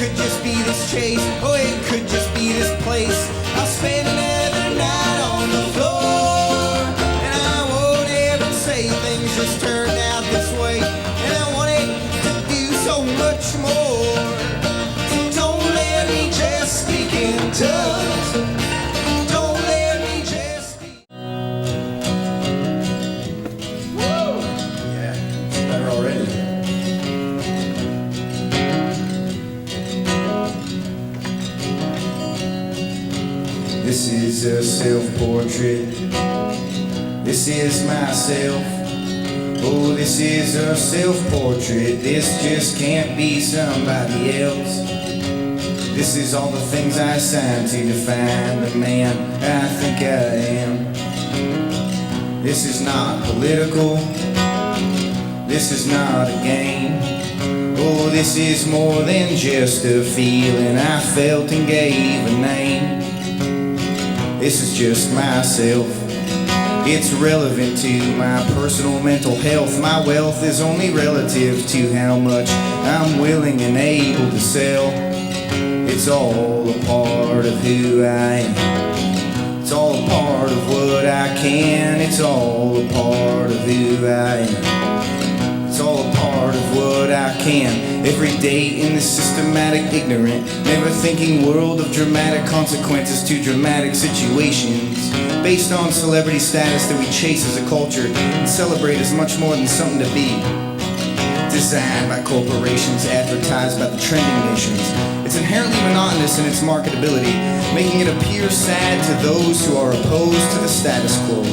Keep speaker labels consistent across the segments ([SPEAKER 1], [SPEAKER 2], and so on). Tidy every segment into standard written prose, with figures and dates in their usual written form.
[SPEAKER 1] could just be this chase, or it could just be this place. I'll spend another night on the floor, and I won't ever say things just turned out this way, and I want it to do so much more. So don't let me just speak in tongues. Don't let me just speak. Woo! Yeah, it's better already. This is a self-portrait. This is myself. Oh, this is a self-portrait. This just can't be somebody else. This is all the things I signed to define the man I think I am. This is not political. This is not a game. Oh, this is more than just a feeling I felt and gave a name. This is just myself. It's relevant to my personal mental health. My wealth is only relative to how much I'm willing and able to sell. It's all a part of who I am. It's all a part of what I can. It's all a part of who I am. It's all a part of what I can. Every day in this systematic, ignorant, never thinking world of dramatic consequences to dramatic situations, based on celebrity status that we chase as a culture and celebrate as much more than something to be. Designed by corporations, advertised by the trending nations. It's inherently monotonous in its marketability, making it appear sad to those who are opposed to the status quo.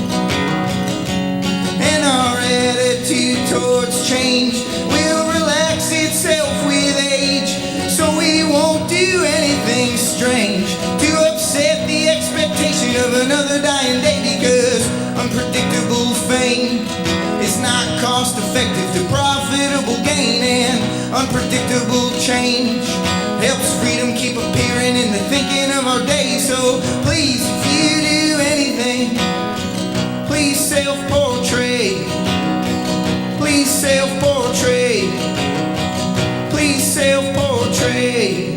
[SPEAKER 1] And our attitude towards change will relax itself with age, so we won't do anything strange to upset the expectation of another dying day, because unpredictable fame is not cost effective to profitable gain, and unpredictable change helps freedom keep appearing in the thinking of our day. So please, if you do anything, please self-portray. Please self-portray. Please self-portray.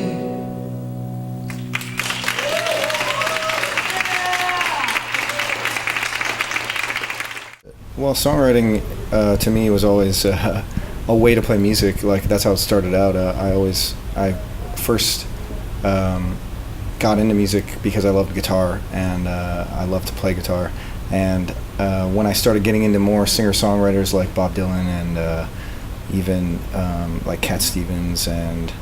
[SPEAKER 2] Well, songwriting to me was always a way to play music. Like, that's how it started out. I first got into music because I loved guitar, and I loved to play guitar. And when I started getting into more singer-songwriters like Bob Dylan and even like Cat Stevens and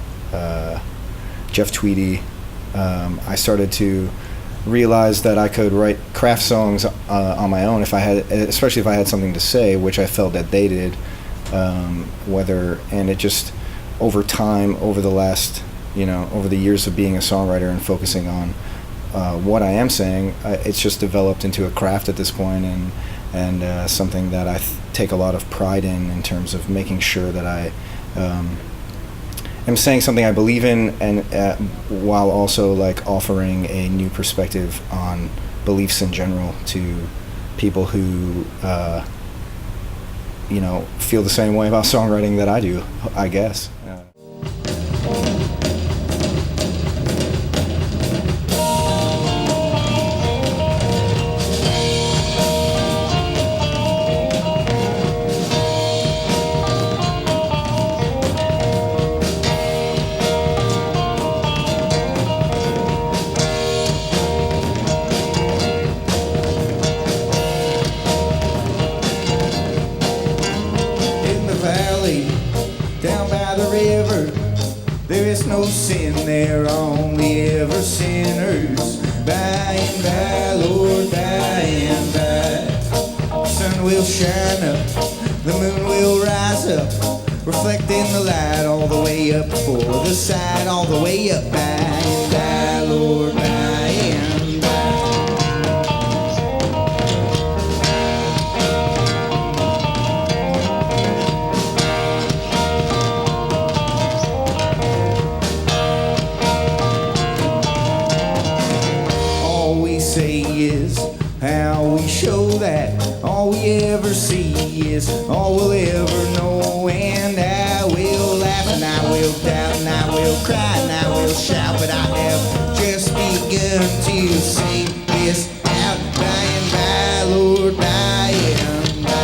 [SPEAKER 2] Jeff Tweedy, I started to realize that I could write craft songs on my own, especially if I had something to say, which I felt that they did. And it just, over time, over the years of being a songwriter and focusing on what I am saying, it's just developed into a craft at this point, and something that I take a lot of pride in terms of making sure that I am saying something I believe in, and while also like offering a new perspective on beliefs in general to people who feel the same way about songwriting that I do, I guess.
[SPEAKER 1] Down by the river, there is no sin there, only ever sinners. By and by, Lord, by and by, the sun will shine up, the moon will rise up, reflecting the light all the way up for the side, all the way up. By and by, Lord, by and by. Say is how we show that all we ever see is all we'll ever know. And I will laugh, and I will doubt, and I will cry, and I learn to sing this out by and by, Lord, by and by.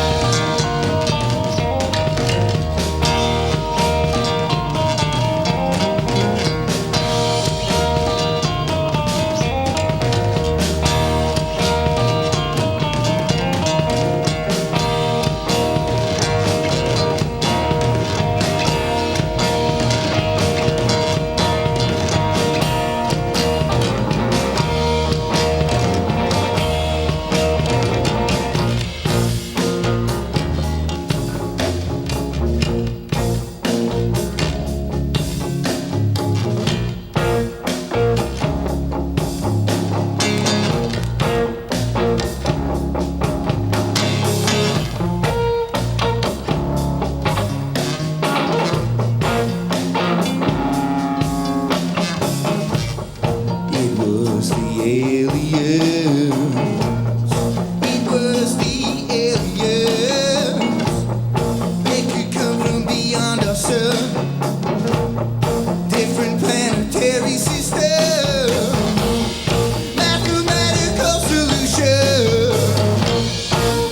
[SPEAKER 1] It was the aliens. It was the aliens. They could come from beyond our sun. Different planetary system. Mathematical solution.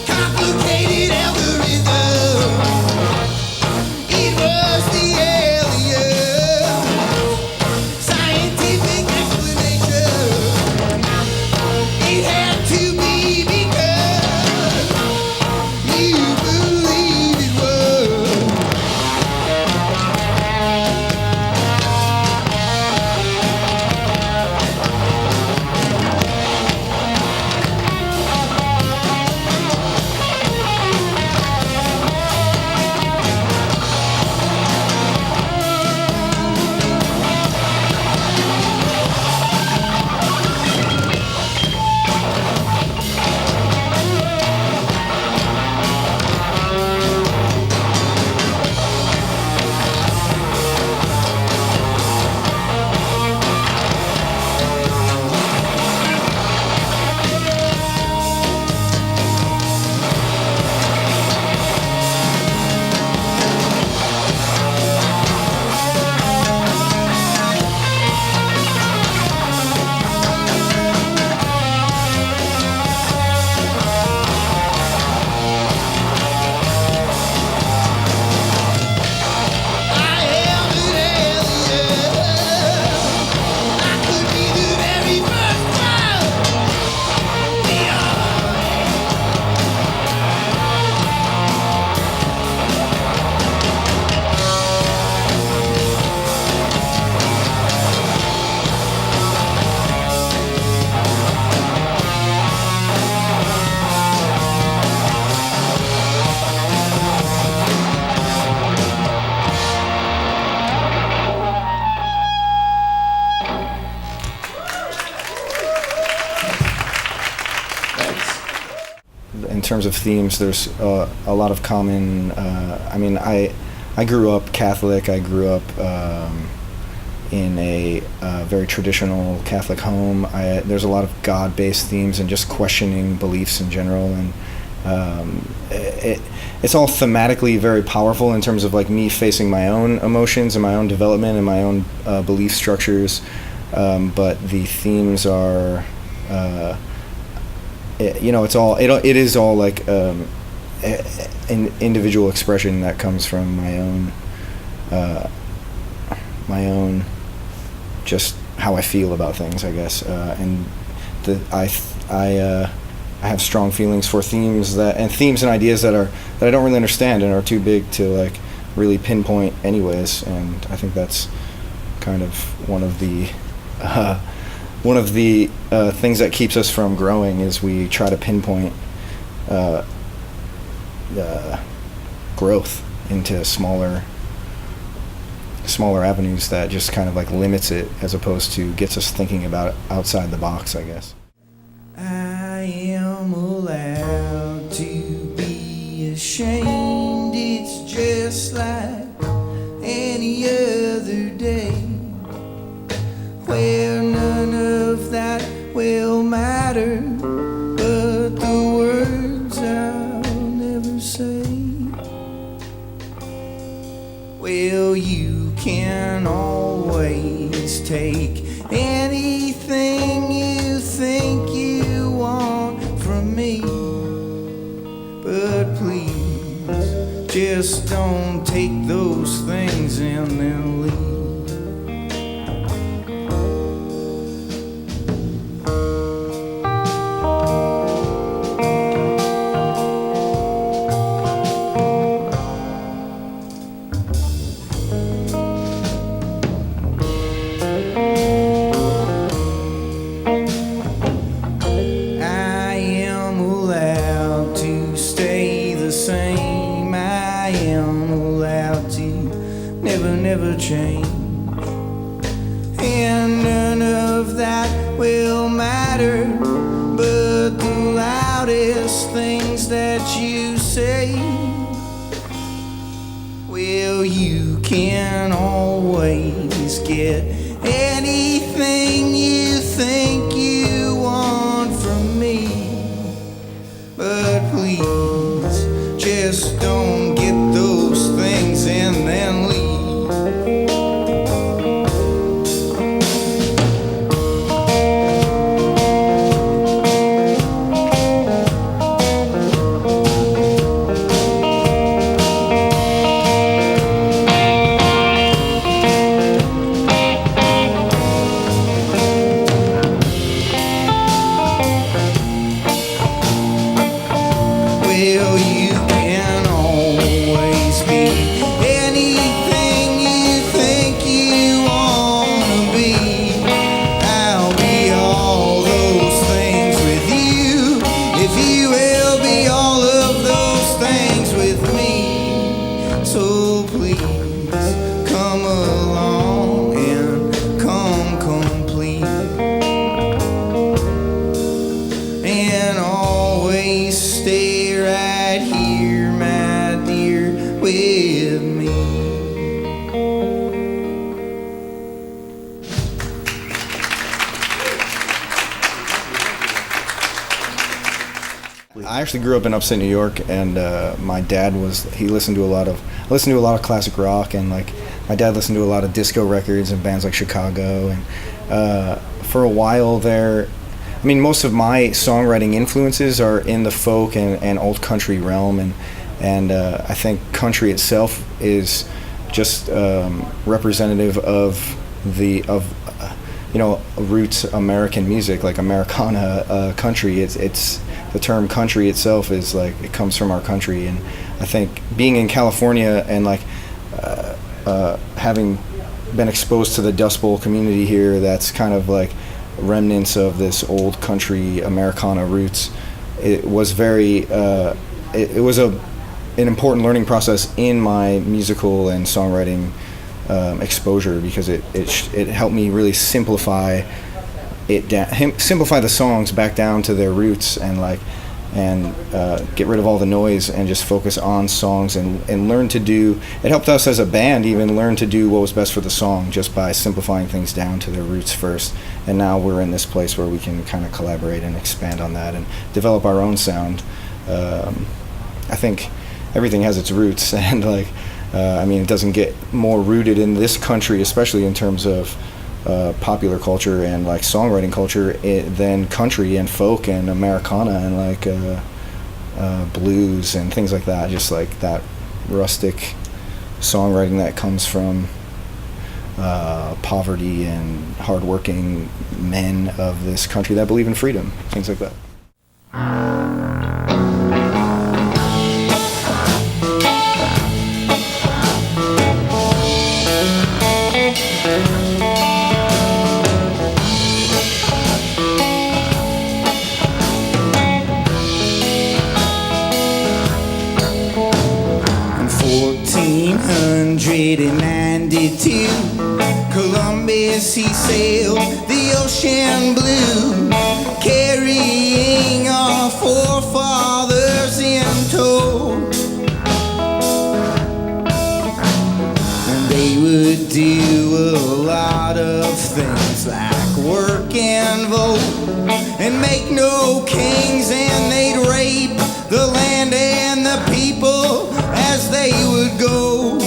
[SPEAKER 1] Complicated algorithm. It was the aliens. Scientific explanation. It had to be because you believe it was. I am an alien. I could be the very first one. Beyond.
[SPEAKER 2] In terms of themes, there's a lot of common. I mean, I grew up Catholic. I grew up in a very traditional Catholic home. There's a lot of God-based themes and just questioning beliefs in general, and it's all thematically very powerful in terms of like me facing my own emotions and my own development and my own belief structures. But the themes are. It is all like an individual expression that comes from my own just how I feel about things, I guess, and I have strong feelings for themes and ideas that I don't really understand and are too big to like really pinpoint anyways, and I think that's kind of one of the things that keeps us from growing is we try to pinpoint growth into smaller avenues that just kind of like limits it as opposed to gets us thinking about it outside the box, I guess.
[SPEAKER 1] I am allowed to be ashamed. It's just like any other day, where none of that will matter, but the words I'll never say. Well, you can always take anything you just don't take those things and then leave. Never change, and none of that will matter, but the loudest things that you say, well, you can always get anything you think you want from me, but please just don't get those things and then leave. Well, you can always be anything you think you wanna be. I'll be all those things with you, if you will be all of those things with me. So please come along and come complete, and always stay right here, my dear, with me.
[SPEAKER 2] I actually grew up in upstate New York, and my dad listened to a lot of classic rock, and like my dad listened to a lot of disco records and bands like Chicago, and for a while there, I mean, most of my songwriting influences are in the folk and old country realm, and I think country itself is just representative of roots American music, like Americana country. It's the term country itself is like, it comes from our country, and I think being in California and like having been exposed to the Dust Bowl community here, that's kind of like remnants of this old country Americana roots. It was very it was an important learning process in my musical and songwriting exposure, because it helped me really simplify the songs back down to their roots, and get rid of all the noise and just focus on songs, and learn to do. It helped us as a band even learn to do what was best for the song, just by simplifying things down to their roots first. And now we're in this place where we can kind of collaborate and expand on that and develop our own sound. I think everything has its roots, and I mean, it doesn't get more rooted in this country, especially in terms of popular culture and like songwriting culture, than country and folk and Americana and like blues and things like that. Just like that rustic songwriting that comes from poverty and hardworking men of this country that believe in freedom, things like that. In 1492, Columbus he sailed the ocean blue, carrying our forefathers in tow. And they would do a lot of things like work and vote and make no kings, and they'd rape the land and the people as they would go.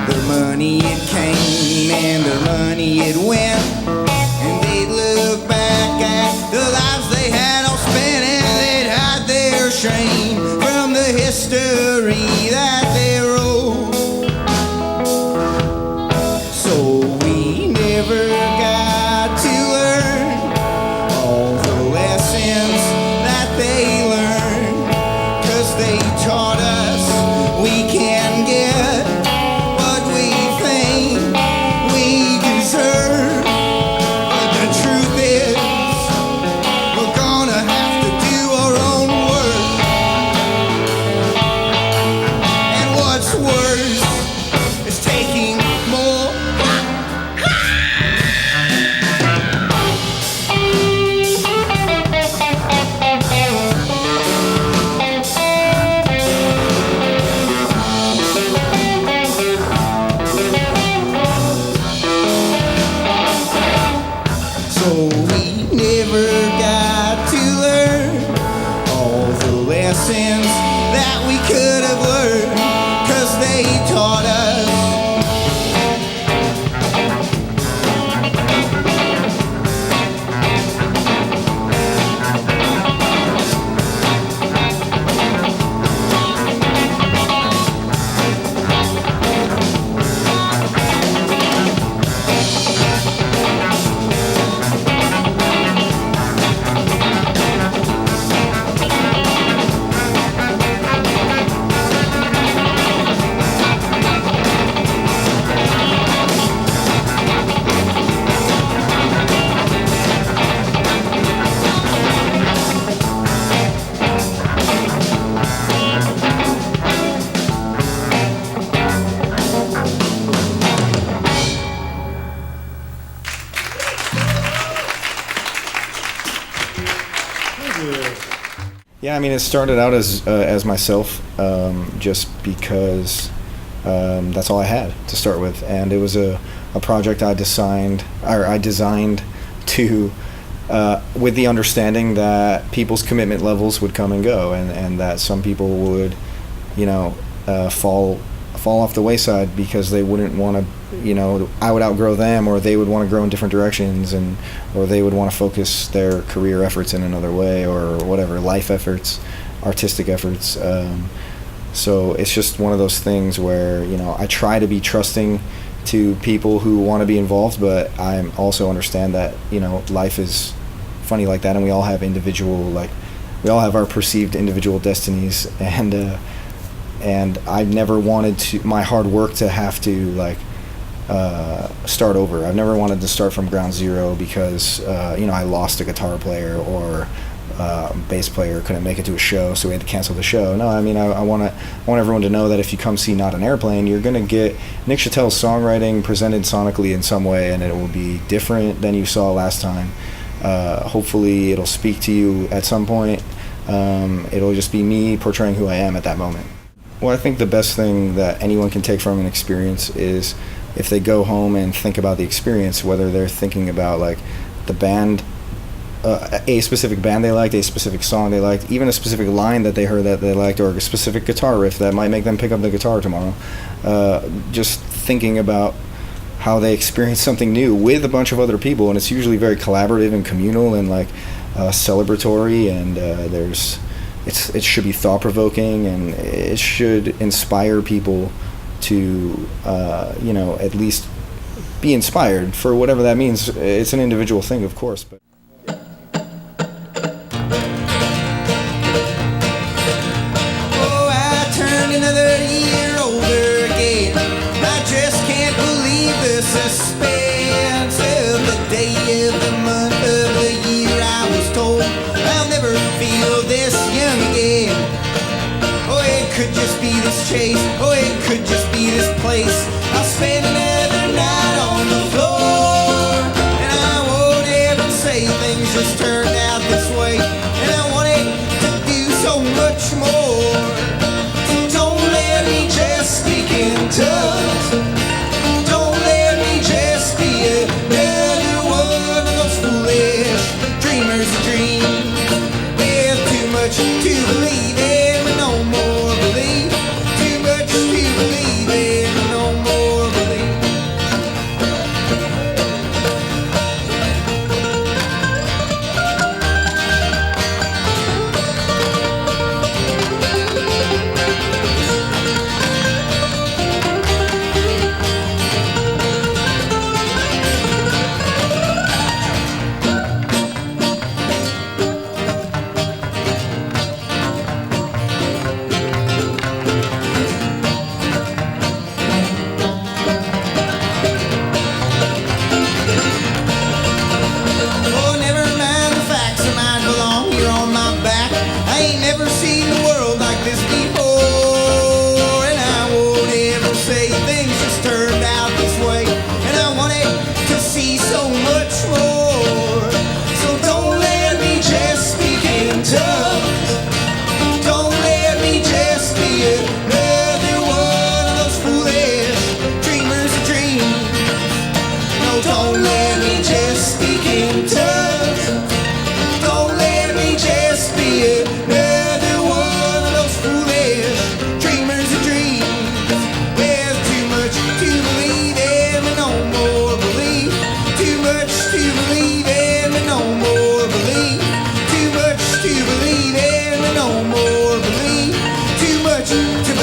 [SPEAKER 2] Their money it came and their money it went, and they'd look back at the lives they had all spent, and they'd hide their shame from
[SPEAKER 1] history that they wrote. So we never got to learn all the lessons that they learned, 'cause they taught us we can get what we think we deserve. But the truth is, we're gonna have to do our own work. And what's worse is taking more. So we never got to learn all the lessons that we could have learned, 'cause they taught us.
[SPEAKER 2] Yeah, I mean, it started out as myself, just because that's all I had to start with, and it was a project I designed to with the understanding that people's commitment levels would come and go, and that some people would, fall off the wayside because they wouldn't want to, I would outgrow them, or they would want to grow in different directions, or they would want to focus their career efforts in another way, or whatever, life efforts, artistic efforts. So it's just one of those things where, I try to be trusting to people who want to be involved, but I also understand that, life is funny like that, and we all have we all have our perceived individual destinies, and I never wanted my hard work to have to start over. I've never wanted to start from ground zero because I lost a guitar player, or bass player couldn't make it to a show, so we had to cancel the show. No, I mean, I want everyone to know that if you come see Not an Airplane, you're going to get Nick Chattel's songwriting presented sonically in some way, and it will be different than you saw last time. Hopefully it'll speak to you at some point. It'll just be me portraying who I am at that moment. Well, I think the best thing that anyone can take from an experience is if they go home and think about the experience, whether they're thinking about the band, a specific band they liked, a specific song they liked, even a specific line that they heard that they liked, or a specific guitar riff that might make them pick up the guitar tomorrow. Just thinking about how they experience something new with a bunch of other people, and it's usually very collaborative and communal and celebratory, and it should be thought-provoking, and it should inspire people to at least be inspired, for whatever that means. It's an individual thing, of course, but
[SPEAKER 1] Another year older again. I just can't believe the suspense of the day of the month of the year. I was told I'll never feel this young again. Oh, it could just be this chase. Oh, it could just be this place. I'll spend another night on the floor, and I won't ever say things just turned out this way. And I wanted to do so much more. Just speak in tongues. Don't let me just be another one of those foolish dreamers of dreams. With too much to believe in, but no more belief. Too much to believe in, but no more belief.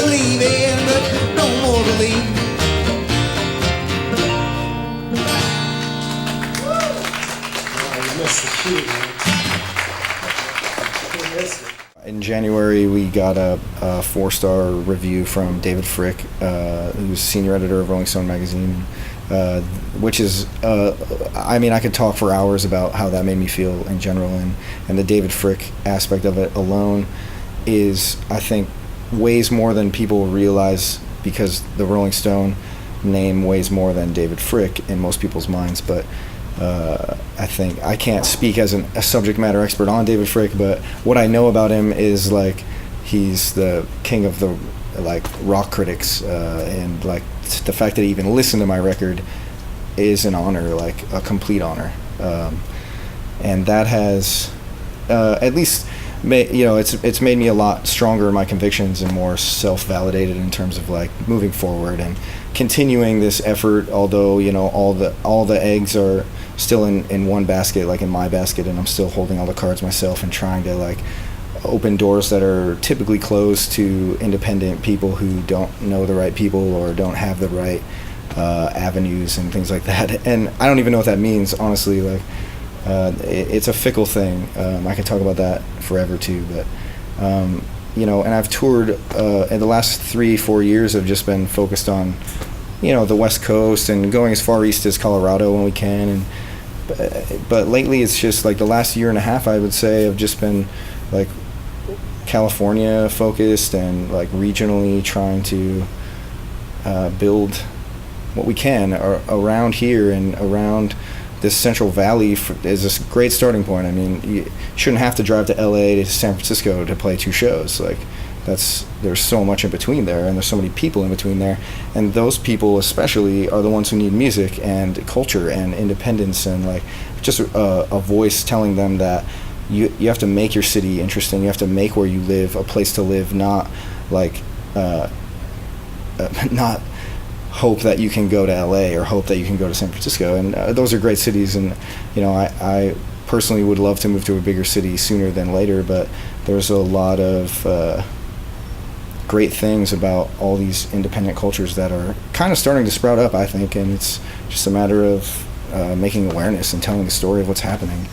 [SPEAKER 1] believe in, but no more believe.
[SPEAKER 2] In January, we got a 4-star review from David Frick, who's senior editor of Rolling Stone magazine, which is, I mean, I could talk for hours about how that made me feel in general, and the David Frick aspect of it alone is, I think, weighs more than people realize, because the Rolling Stone name weighs more than David Frick in most people's minds. But I think I can't speak as a subject matter expert on David Frick, but what I know about him is like he's the king of the rock critics, and like the fact that he even listened to my record is an honor, like a complete honor, and that has at least it's made me a lot stronger in my convictions and more self-validated in terms of like moving forward and continuing this effort, although all the eggs are still in one basket, like in my basket, and I'm still holding all the cards myself and trying to like open doors that are typically closed to independent people who don't know the right people or don't have the right avenues and things like that. And I don't even know what that means, honestly. Like it's a fickle thing. I could talk about that forever too, but and I've toured, in the last 3-4 years have just been focused on the West Coast and going as far east as Colorado when we can, but lately it's just like the last year and a half, I would say, have just been like California focused and like regionally trying to build what we can around here and around this Central Valley is a great starting point. I mean, you shouldn't have to drive to LA to San Francisco to play 2 shows. Like there's so much in between there, and there's so many people in between there, and those people especially are the ones who need music and culture and independence and like just a voice telling them that you have to make your city interesting. You have to make where you live a place to live, not like not hope that you can go to LA or hope that you can go to San Francisco. And those are great cities, and I personally would love to move to a bigger city sooner than later, but there's a lot of great things about all these independent cultures that are kind of starting to sprout up, I think, and it's just a matter of making awareness and telling the story of what's happening.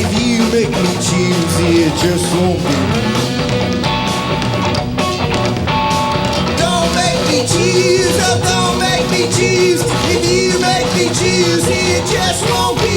[SPEAKER 1] If you make me choose, it just won't be. Don't make me choose, oh, don't make me choose. If you make me choose, it just won't be.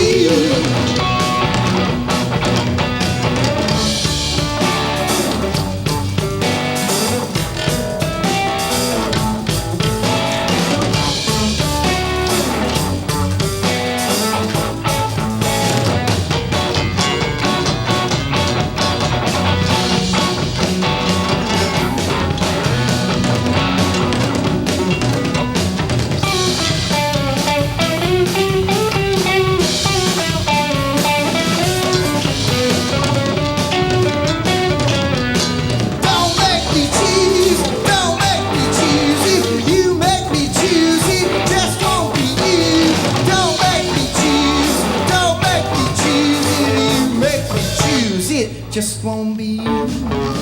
[SPEAKER 1] Just won't be you.